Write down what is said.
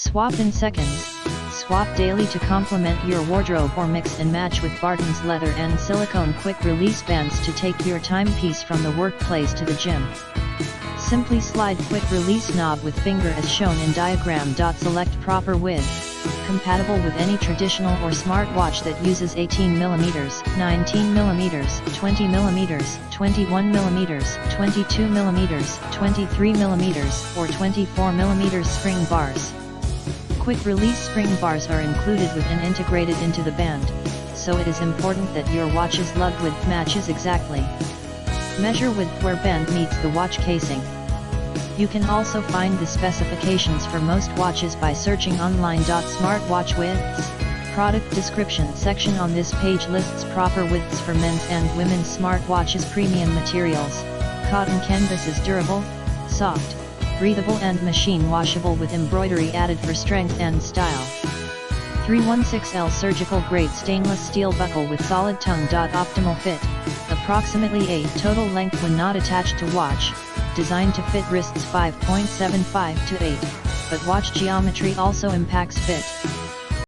Swap in seconds. Swap daily to complement your wardrobe or mix and match with BARTON's leather and silicone quick release bands to take your timepiece from the workplace to the gym. Simply slide quick release knob with finger as shown in diagram. Select proper width. Compatible with any traditional or smartwatch that uses 18mm, 19mm, 20mm, 21mm, 22mm, 23mm, or 24mm spring bars. Quick release spring bars are included with and integrated into the band, so it is important that your watch's lug width matches exactly. Measure width where band meets the watch casing. You can also find the specifications for most watches by searching online. Smartwatch widths. Product description section on this page lists proper widths for men's and women's smartwatches. Premium materials. Cotton canvas is durable, soft, breathable and machine washable with embroidery added for strength and style. 316L surgical grade stainless steel buckle with solid tongue. Optimal fit. Approximately 8 total length when not attached to watch. Designed to fit wrists 5.75 to 8, but watch geometry also impacts fit.